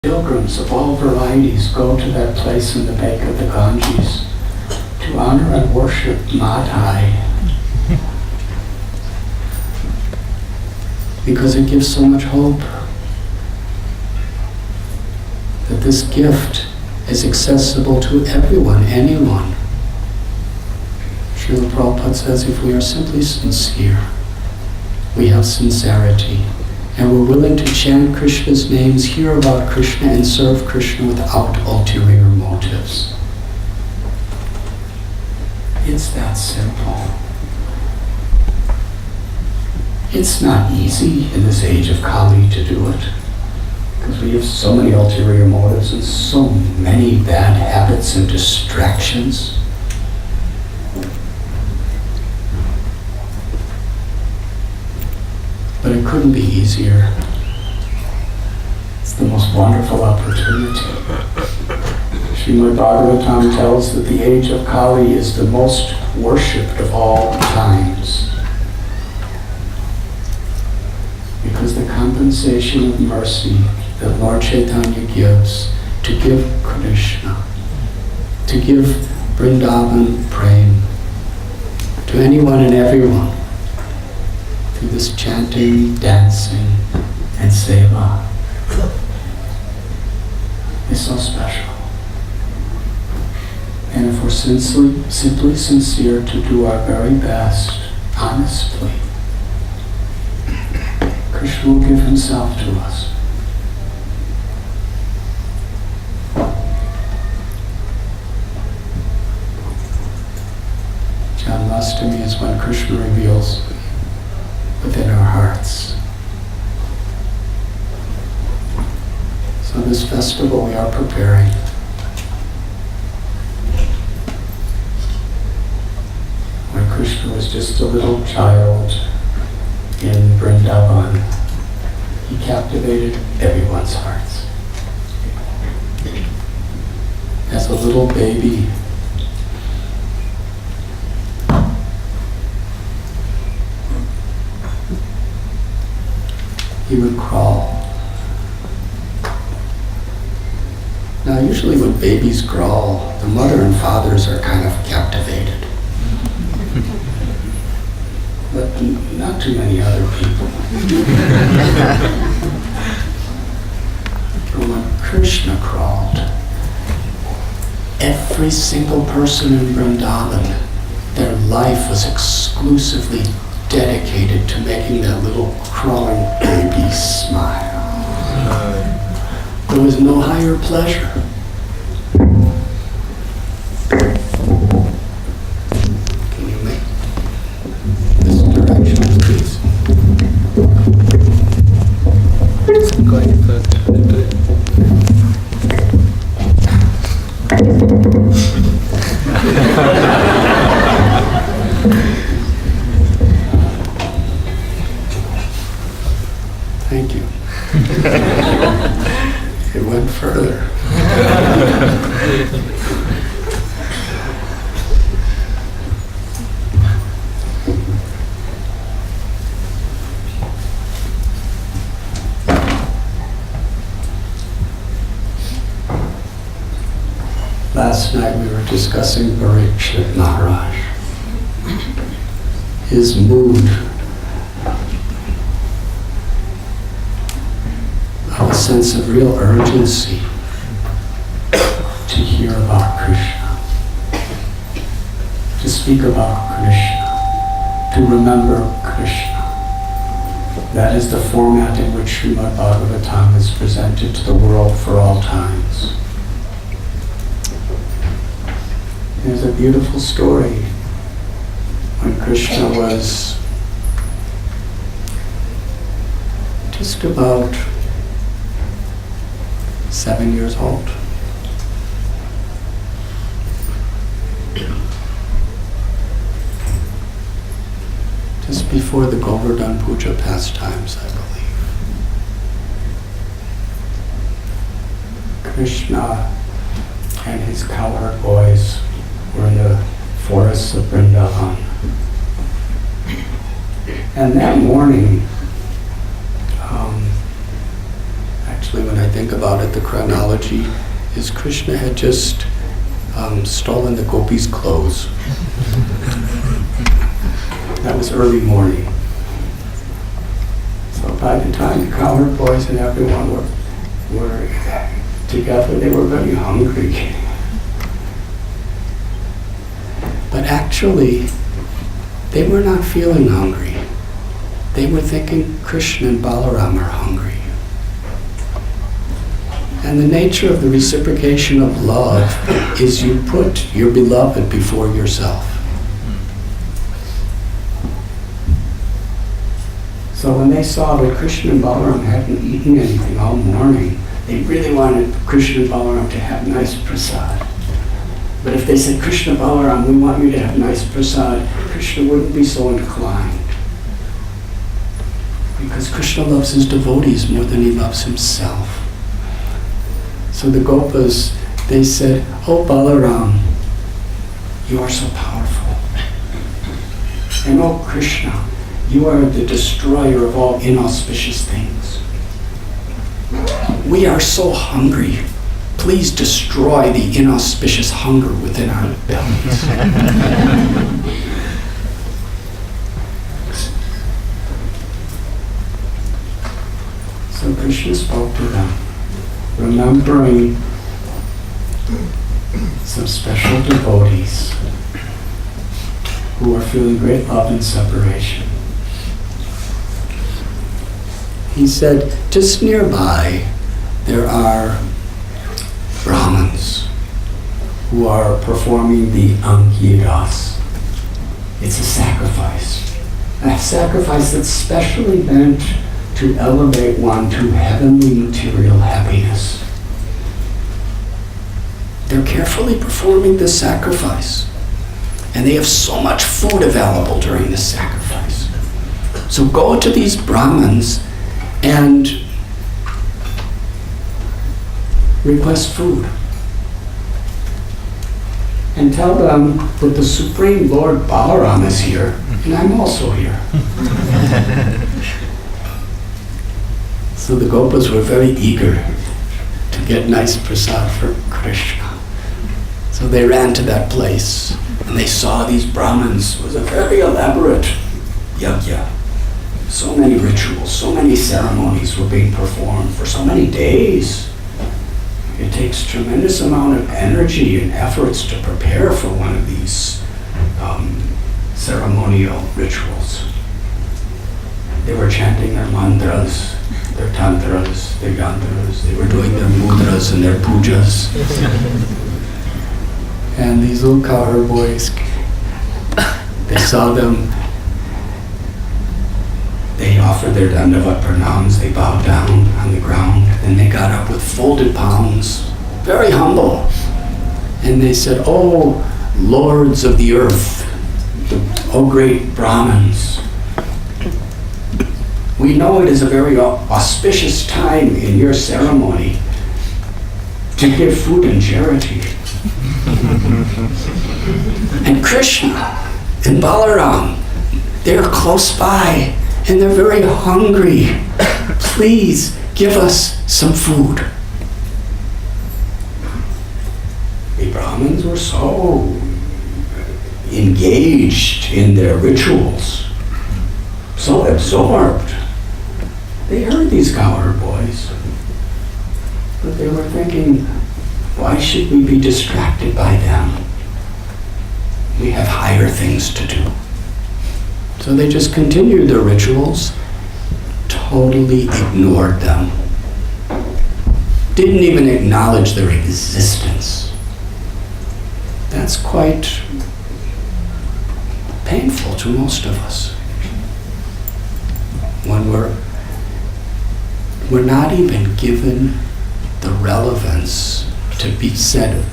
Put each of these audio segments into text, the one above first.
Pilgrims of all varieties go to that place in the bank of the Ganges to honor and worship Madhai, because it gives so much hope that this gift is accessible to everyone, anyone. Srila Prabhupada says if we are simply sincere, we have sincerity, and we're willing to chant Krishna's names, hear about Krishna, and serve Krishna without ulterior motives. It's that simple. It's not easy in this age of Kali to do it, because we have so many ulterior motives and so many bad habits and distractions. But it couldn't be easier. It's the most wonderful opportunity. Srimad Bhagavatam tells that the age of Kali is the most worshipped of all times, because the compensation of mercy that Lord Chaitanya gives to give Krishna, to give Vrindavan Prem to anyone and everyone through this chanting, dancing, and seva is so special. And if we're simply sincere to do our very best, honestly, Krishna will give himself to us. Janmashtami is when Krishna reveals within our hearts. So this festival we are preparing. When Krishna was just a little child in Vrindavan, he captivated everyone's hearts. As a little baby, he would crawl. Now, usually when babies crawl, the mother and fathers are kind of captivated. But not too many other people. But when Krishna crawled, every single person in Vrindavan, their life was exclusively dedicated to making that little crawling baby smile. There was no higher pleasure. Can you make this direction, please? Go ahead, further. Thank you. It went further. Last night we were discussing Parikshit Maharaj. His mood of a sense of real urgency to hear about Krishna, to speak about Krishna, to remember Krishna. That is the format in which Srimad Bhagavatam is presented to the world for all times. There's a beautiful story when Krishna was just about 7 years old. Just before the Govardhan Puja pastimes, I believe. Krishna and his cowherd boys were in the forests of Vrindavan. And that morning, actually, when I think about it, the chronology is Krishna had just stolen the gopis' clothes. That was early morning. So by the time the cowherd boys and everyone were together, they were very hungry. But actually, they were not feeling hungry. They were thinking Krishna and Balaram are hungry. And the nature of the reciprocation of love is you put your beloved before yourself. So when they saw that Krishna and Balaram hadn't eaten anything all morning, they really wanted Krishna and Balaram to have nice prasad. But if they said, Krishna, Balaram, we want you to have nice prasad, Krishna wouldn't be so inclined. Because Krishna loves his devotees more than he loves himself. So the Gopas, they said, oh Balaram, you are so powerful. And oh Krishna, you are the destroyer of all inauspicious things. We are so hungry. Please destroy the inauspicious hunger within our bellies. So Krishna spoke to them, remembering some special devotees who are feeling great love and separation. He said, just nearby, there are Brahmins who are performing the Angiras. It's a sacrifice that's specially meant to elevate one to heavenly material happiness. They're carefully performing this sacrifice, and they have so much food available during this sacrifice. So go to these Brahmins and request food. And tell them that the Supreme Lord Balaram is here, and I'm also here. So the Gopas were very eager to get nice prasad for Krishna. So they ran to that place, and they saw these Brahmins. It was a very elaborate yajna. So many rituals, so many ceremonies were being performed for so many days. It takes tremendous amount of energy and efforts to prepare for one of these ceremonial rituals. They were chanting their mantras, their tantras, their yantras. They were doing their mudras and their pujas. And these little cowherd boys, they saw them. They offered their dandavat pranams, they bowed down on the ground, and they got up with folded palms, very humble. And they said, oh, lords of the earth, oh great Brahmins, we know it is a very auspicious time in your ceremony to give food and charity. And Krishna and Balaram, they're close by, and they're very hungry. Please give us some food. The Brahmins were so engaged in their rituals, so absorbed. They heard these cowherd boys, but they were thinking, why should we be distracted by them? We have higher things to do. So they just continued their rituals, totally ignored them. Didn't even acknowledge their existence. That's quite painful to most of us. When we're not even given the relevance to be said,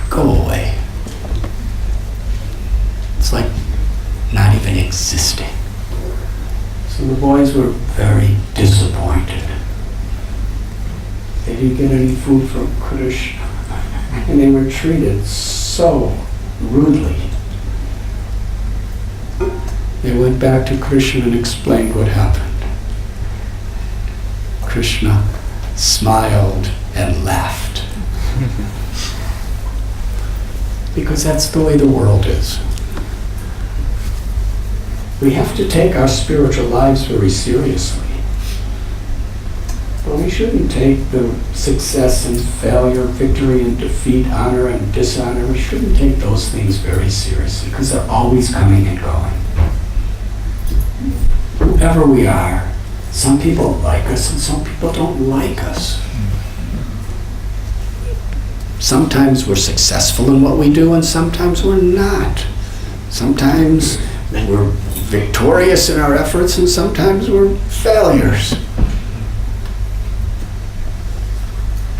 go away. It's like not even existing. So the boys were very disappointed. They didn't get any food from Krishna, and they were treated so rudely. They went back to Krishna and explained what happened. Krishna smiled, and laughed. Because that's the way the world is. We have to take our spiritual lives very seriously. But we shouldn't take the success and failure, victory and defeat, honor and dishonor. We shouldn't take those things very seriously because they're always coming and going. Whoever we are, some people like us and some people don't like us. Sometimes we're successful in what we do and sometimes we're not. Sometimes we're victorious in our efforts and sometimes we're failures.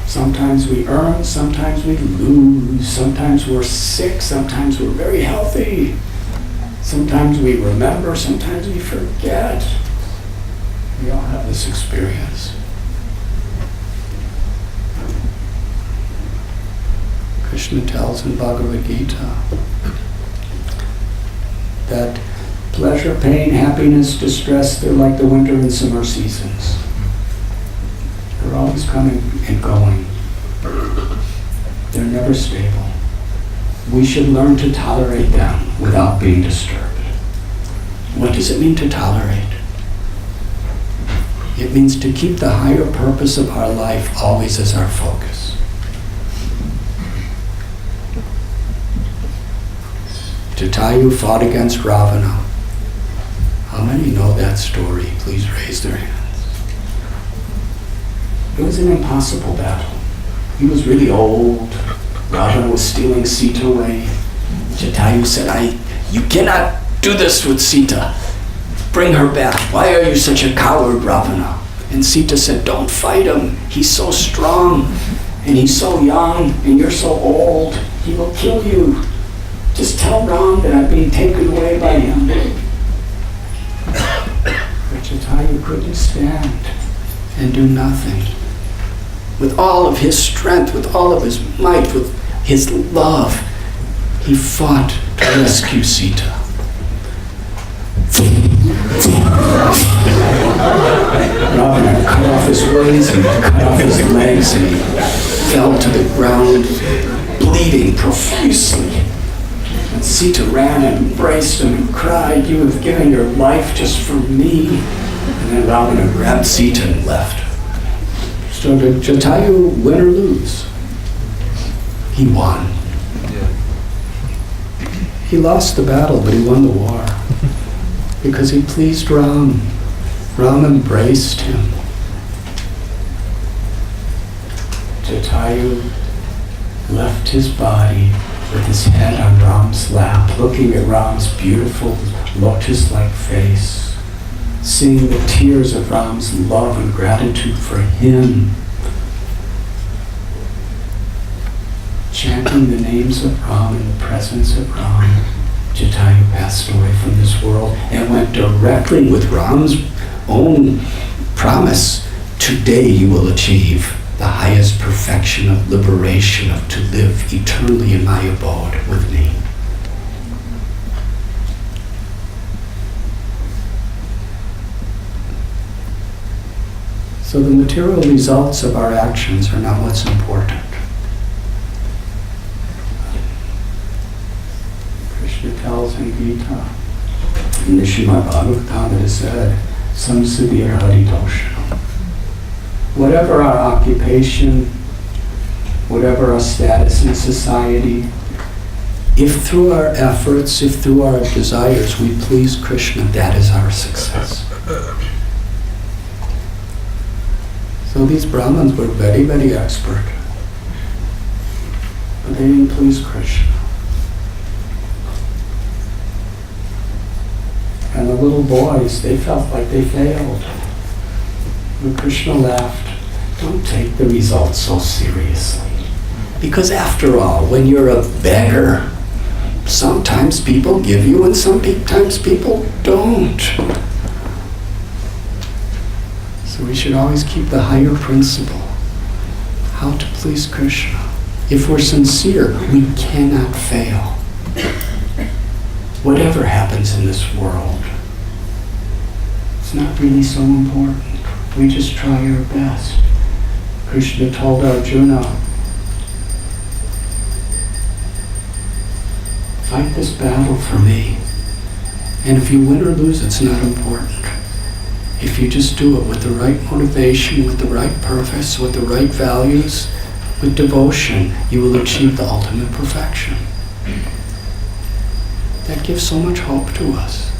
Sometimes we earn, sometimes we lose, sometimes we're sick, sometimes we're very healthy. Sometimes we remember, sometimes we forget. We all have this experience. Krishna tells in Bhagavad Gita that pleasure, pain, happiness, distress, they're like the winter and summer seasons. They're always coming and going. They're never stable. We should learn to tolerate them without being disturbed. What does it mean to tolerate? It means to keep the higher purpose of our life always as our focus. Jatayu fought against Ravana. How many know that story? Please raise their hands. It was an impossible battle. He was really old. Ravana was stealing Sita away. Jatayu said, you cannot do this with Sita. Bring her back. Why are you such a coward, Ravana? And Sita said, don't fight him. He's so strong, and he's so young, and you're so old. He will kill you. Just tell Ram that I'm being taken away by him. But Jatayu couldn't stand and do nothing. With all of his strength, with all of his might, with his love, he fought to rescue Sita. Ravana cut off his wings and cut off his legs, and he fell to the ground, bleeding profusely. And Sita ran and embraced him and cried, you have given your life just for me. And then Ravana grabbed Sita and left. So did Jatayu win or lose? He won. He lost the battle, but he won the war. Because he pleased Ram. Ram embraced him. Jatayu left his body with his head on Ram's lap, looking at Ram's beautiful, lotus-like face, seeing the tears of Ram's love and gratitude for him, chanting the names of Ram in the presence of Ram. Jatayu passed away from this world and went directly with Ram's own promise. Today you will achieve the highest perfection of liberation, of to live eternally in my abode with me. So the material results of our actions are not what's important. Krishna tells in Gita, in the Srimad Bhagavatam, it is said, Samsudhir Haridosha. Whatever our occupation, whatever our status in society, if through our efforts, if through our desires we please Krishna, that is our success. So these Brahmins were very, very expert, but they didn't please Krishna. And the little boys, they felt like they failed. But Krishna laughed. Don't take the results so seriously. Because after all, when you're a beggar, sometimes people give you and sometimes people don't. So we should always keep the higher principle. How to please Krishna. If we're sincere, we cannot fail. Whatever happens in this world, it's not really so important. We just try our best. Krishna told Arjuna, fight this battle for me. And if you win or lose, it's not important. If you just do it with the right motivation, with the right purpose, with the right values, with devotion, you will achieve the ultimate perfection. That gives so much hope to us.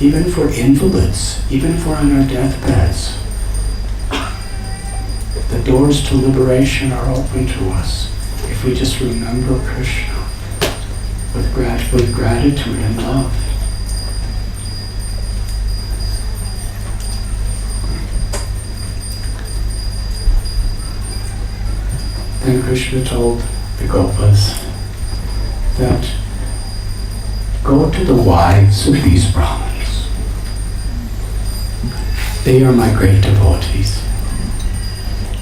Even for invalids, even if we're on our deathbeds, the doors to liberation are open to us if we just remember Krishna with gratitude and love. Then Krishna told the Gopas that go to the wives of these Brahmins. They are my great devotees.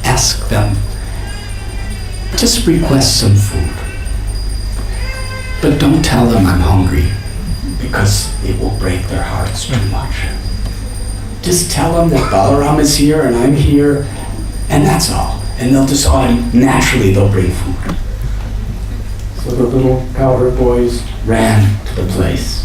Ask them, just request some food. But don't tell them I'm hungry, because it will break their hearts too much. Just tell them that Balaram is here and I'm here, and that's all. And they'll just, naturally they'll bring food. So the little cowherd boys ran to the place.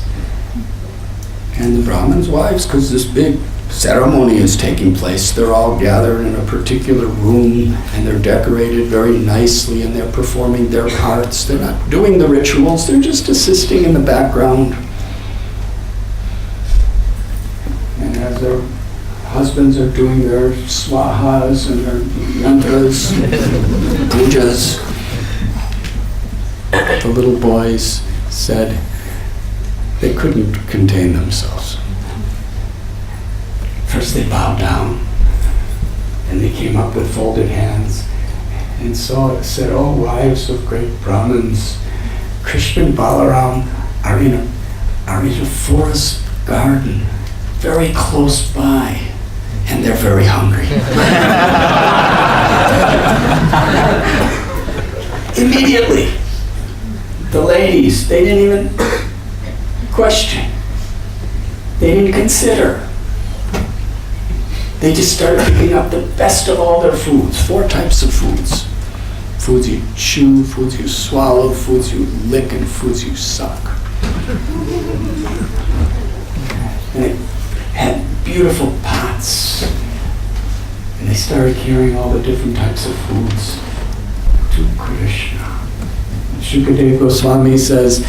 And the Brahmins' wives, because this big ceremony is taking place, they're all gathered in a particular room and they're decorated very nicely and they're performing their parts. They're not doing the rituals, they're just assisting in the background. And as their husbands are doing their swahas and their yantras, pujas, the little boys said they couldn't contain themselves. First they bowed down, and they came up with folded hands, and so it said, "Oh, wives of great Brahmins, Krishna and Balaram are in a forest garden, very close by, and they're very hungry." Immediately, the ladies, they didn't even question. They didn't consider. They just started picking up the best of all their foods, 4 types of foods. Foods you chew, foods you swallow, foods you lick, and foods you suck. And it had beautiful pots. And they started carrying all the different types of foods to Krishna. Shukadeva Goswami says,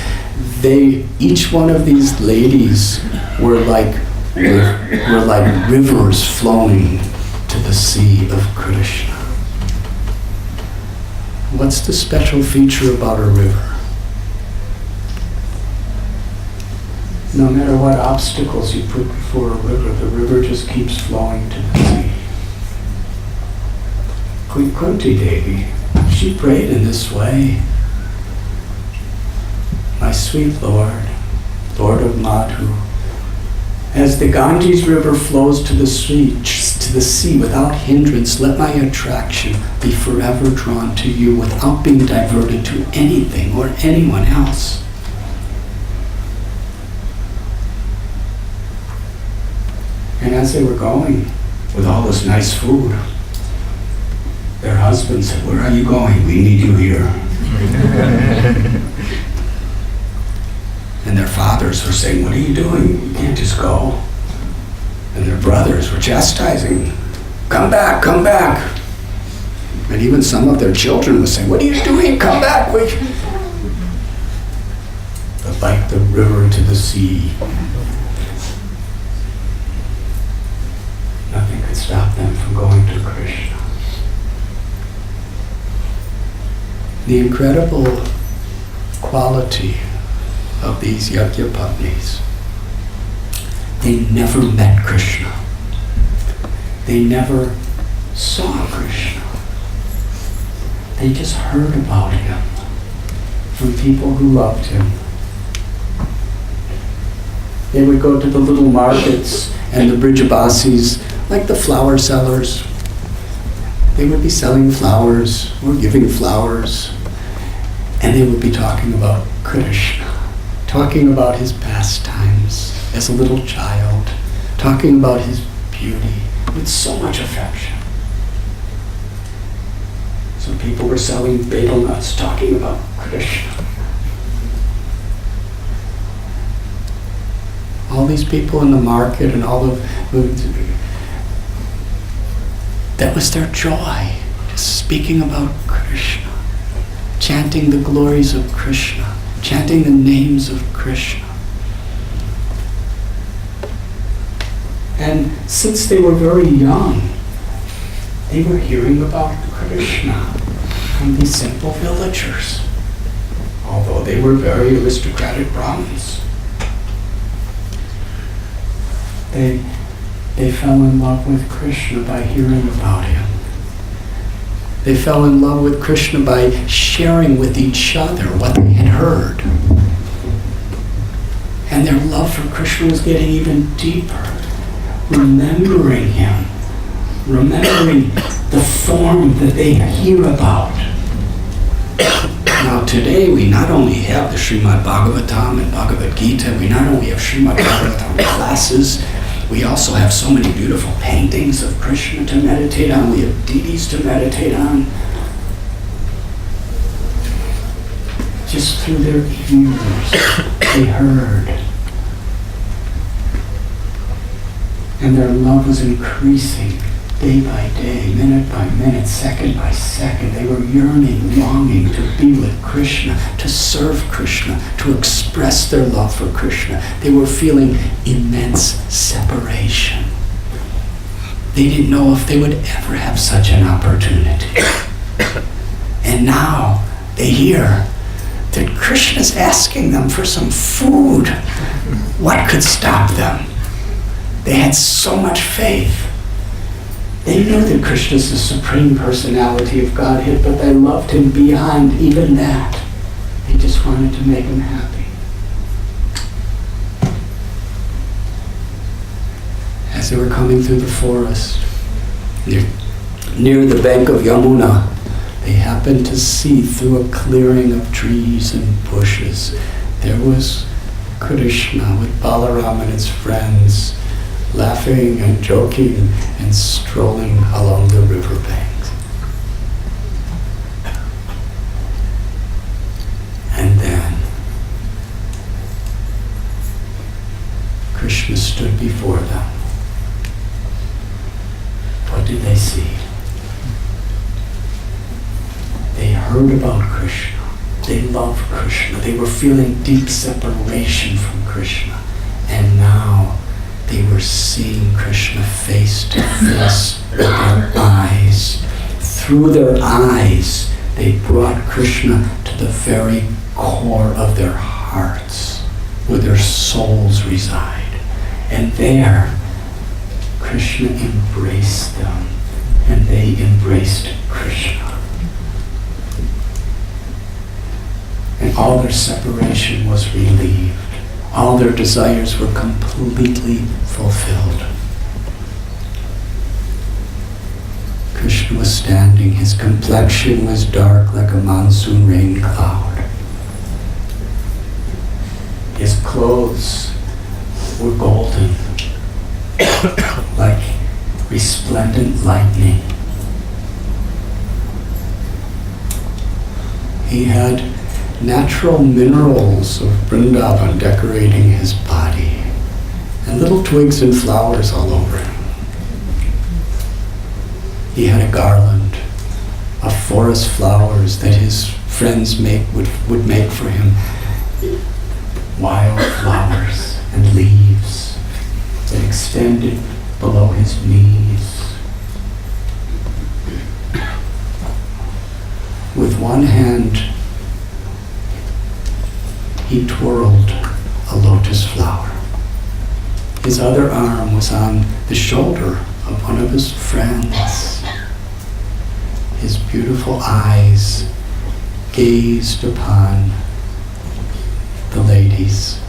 each one of these ladies were like rivers flowing to the sea of Krishna. What's the special feature about a river? No matter what obstacles you put before a river, the river just keeps flowing to the sea. Queen Kunti Devi, she prayed in this way. My sweet Lord, Lord of Madhu, as the Ganges River flows to the sea without hindrance, let my attraction be forever drawn to you without being diverted to anything or anyone else. And as they were going with all this nice food, their husbands said, "Where are you going? We need you here." And their fathers were saying, "What are you doing? You can't just go." And their brothers were chastising, "Come back, come back." And even some of their children were saying, "What are you doing? Come back." But like the river to the sea, nothing could stop them from going to Krishna. The incredible quality of these Yagyapatnis. They never met Krishna. They never saw Krishna. They just heard about him from people who loved him. They would go to the little markets and the Brijabasis, like the flower sellers. They would be selling flowers or giving flowers, and they would be talking about Krishna. Talking about his pastimes as a little child, talking about his beauty with so much affection. Some people were selling bagel nuts talking about Krishna. All these people in the market and all of that was their joy, just speaking about Krishna, chanting the glories of Krishna, chanting the names of Krishna. And since they were very young, they were hearing about Krishna from these simple villagers, although they were very aristocratic Brahmins. They fell in love with Krishna by hearing about him. They fell in love with Krishna by sharing with each other what they had heard. And their love for Krishna was getting even deeper, remembering him, remembering the form that they hear about. Now today we not only have the Srimad Bhagavatam and Bhagavad Gita, we not only have Srimad Bhagavatam classes, we also have so many beautiful paintings of Krishna to meditate on. We have deities to meditate on. Just through their ears, they heard. And their love was increasing day by day, minute by minute, second by second. They were yearning, longing to be with Krishna, to serve Krishna, to express their love for Krishna. They were feeling immense separation. They didn't know if they would ever have such an opportunity. And now they hear that Krishna's asking them for some food. What could stop them? They had so much faith. They knew that Krishna is the Supreme Personality of Godhead, but they loved him beyond even that. They just wanted to make him happy. As they were coming through the forest, near the bank of Yamuna, they happened to see through a clearing of trees and bushes, there was Krishna with Balaram and his friends, laughing and joking and strolling along the riverbanks. And then Krishna stood before them. What did they see? They heard about Krishna. They loved Krishna. They were feeling deep separation from Krishna. And now they were seeing Krishna face to face with their eyes. Through their eyes, they brought Krishna to the very core of their hearts, where their souls reside. And there, Krishna embraced them, and they embraced Krishna. And all their separation was relieved. All their desires were completely fulfilled. Krishna was standing. His complexion was dark like a monsoon rain cloud. His clothes were golden, like resplendent lightning. He had natural minerals of Vrindavan decorating his body, and little twigs and flowers all over him. He had a garland of forest flowers that his friends would make for him, wild flowers and leaves that extended below his knees. With one hand, he twirled a lotus flower. His other arm was on the shoulder of one of his friends. His beautiful eyes gazed upon the ladies.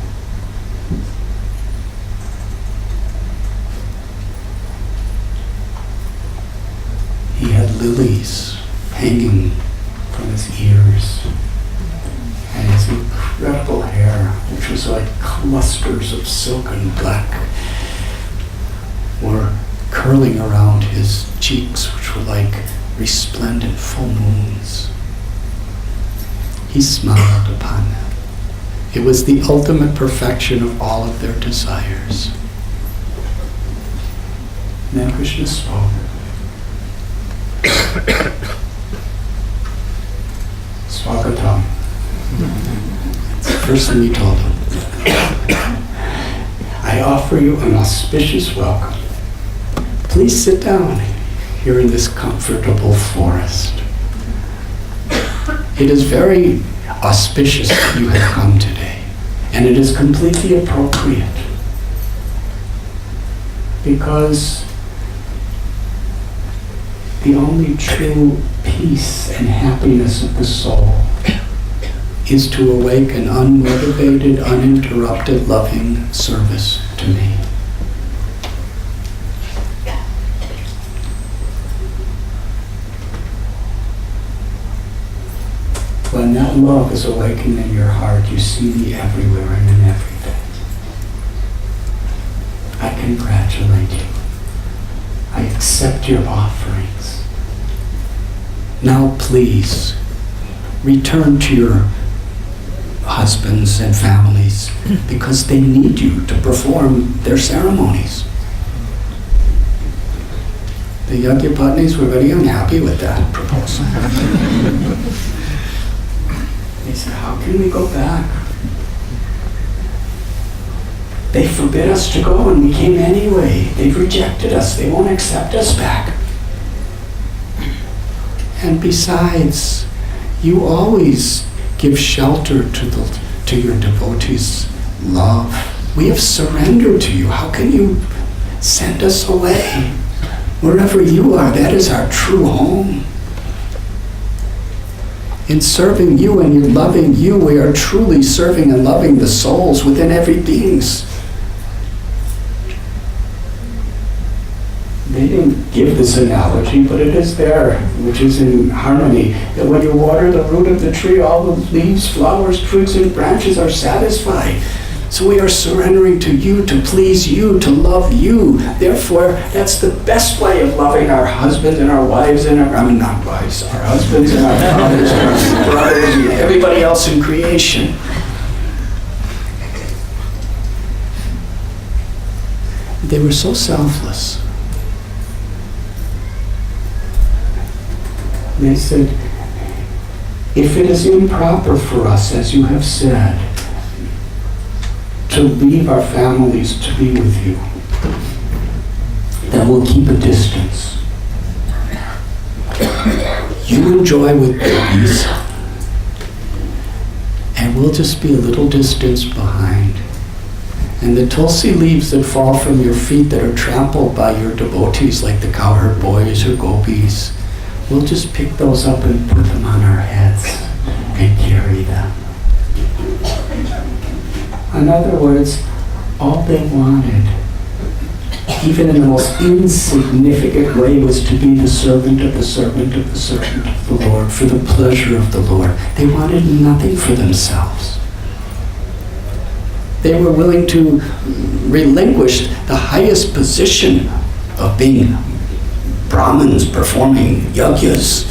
He had lilies hanging from his ears, and his incredible hair, which was like clusters of silken black, were curling around his cheeks, which were like resplendent full moons. He smiled upon them. It was the ultimate perfection of all of their desires. And then Krishna spoke. Swagatam. It's the first thing he told them. I offer you an auspicious welcome. Please sit down here in this comfortable forest. It is very auspicious that you have come today, and it is completely appropriate because the only true peace and happiness of the soul is to awake an unmotivated, uninterrupted, loving service to me. When that love is awakened in your heart, you see me everywhere and in everything. I congratulate you. I accept your offerings. Now please, return to your husbands and families because they need you to perform their ceremonies. The Yagyapatnis were very unhappy with that proposal. They said, how can we go back? They forbid us to go and we came anyway. They've rejected us. They won't accept us back. And besides, you always give shelter to your devotees' love. We have surrendered to you. How can you send us away? Wherever you are, that is our true home. In serving you and in loving you, we are truly serving and loving the souls within every beings. They didn't give this analogy, but it is there, which is in harmony. That when you water the root of the tree, all the leaves, flowers, twigs, and branches are satisfied. So we are surrendering to you, to please you, to love you. Therefore, that's the best way of loving our husbands and our wives and our husbands and our fathers and our brothers and everybody else in creation. They were so selfless. They said, if it is improper for us, as you have said, to leave our families to be with you, then we'll keep a distance. You enjoy with babies, and we'll just be a little distance behind. And the tulsi leaves that fall from your feet that are trampled by your devotees, like the cowherd boys or gopis, we'll just pick those up and put them on our heads and carry them. In other words, all they wanted, even in the most insignificant way, was to be the servant of the servant of the servant of the Lord, for the pleasure of the Lord. They wanted nothing for themselves. They were willing to relinquish the highest position of being Brahmins performing yagyas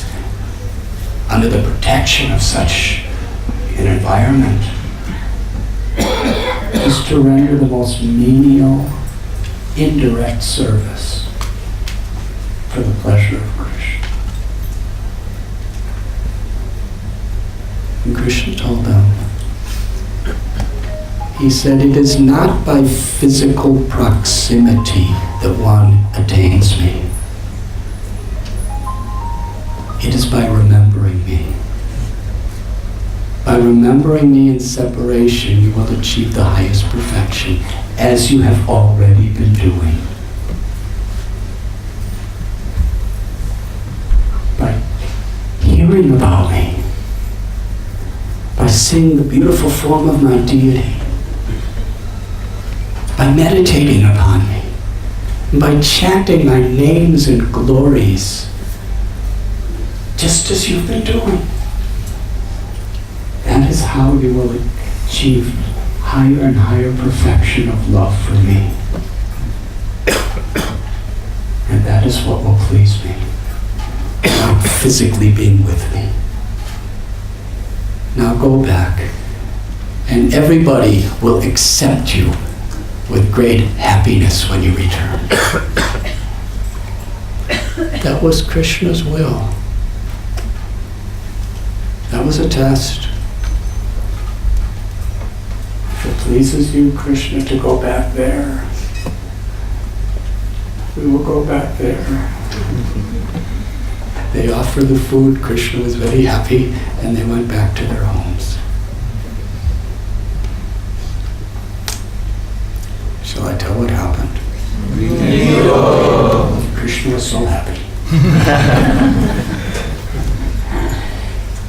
under the protection of such an environment, just to render the most menial, indirect service for the pleasure of Krishna. And Krishna told them, he said, it is not by physical proximity that one attains me. It is by remembering me. By remembering me in separation, you will achieve the highest perfection, as you have already been doing. By hearing about me, by seeing the beautiful form of my deity, by meditating upon me, and by chanting my names and glories, just as you've been doing. That is how you will achieve higher and higher perfection of love for me. And that is what will please me. not physically being with me. Now go back, and everybody will accept you with great happiness when you return. That was Krishna's will. That was a test. If it pleases you, Krishna, to go back there, we will go back there. They offered the food. Krishna was very happy, and they went back to their homes. Shall I tell what happened? Krishna was so happy.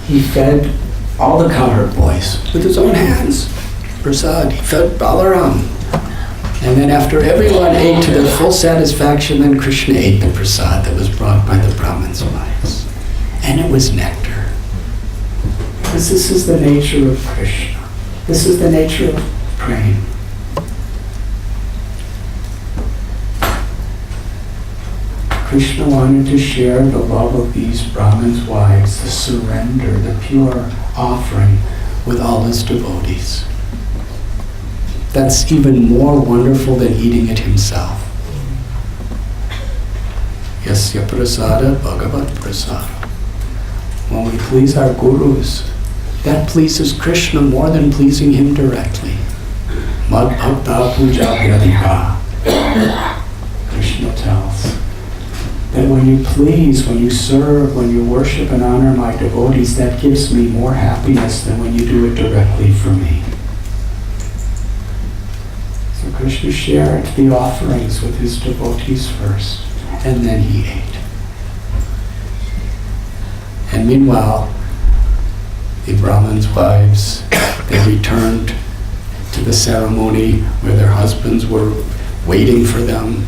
He fed all the cowherd boys with his own hands. Prasad, he fed Balaram. And then after everyone ate to their full satisfaction, then Krishna ate the prasad that was brought by the Brahmin's wives. And it was nectar. Because this is the nature of Krishna. This is the nature of praying. Krishna wanted to share the love of these Brahmins' wives, the surrender, the pure offering with all his devotees. That's even more wonderful than eating it himself. Yasya prasada bhagavat prasada. When we please our gurus, that pleases Krishna more than pleasing him directly. Mad bhakta puja vyadika. Krishna tells that when you please, when you serve, when you worship and honor my devotees, that gives me more happiness than when you do it directly for me. So Krishna shared the offerings with his devotees first, and then he ate. And meanwhile, the Brahmins' wives, they returned to the ceremony where their husbands were waiting for them.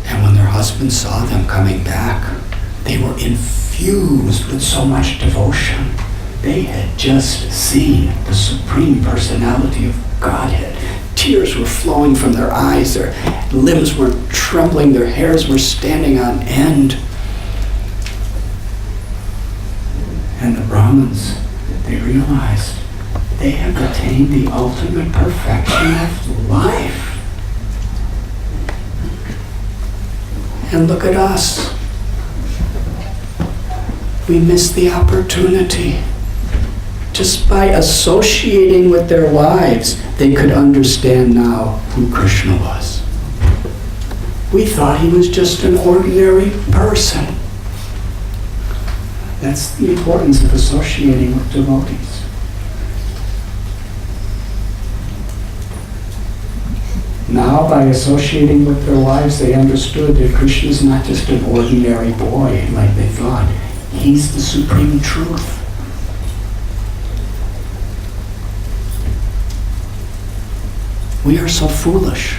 And when their husbands saw them coming back, they were infused with so much devotion. They had just seen the Supreme Personality of Godhead. Tears were flowing from their eyes, their limbs were trembling, their hairs were standing on end. And the Brahmins, they realized they have attained the ultimate perfection of life. And look at us. We missed the opportunity. Just by associating with their wives, they could understand now who Krishna was. We thought he was just an ordinary person. That's the importance of associating with devotees. Now, by associating with their wives, they understood that Krishna is not just an ordinary boy like they thought. He's the supreme truth. We are so foolish.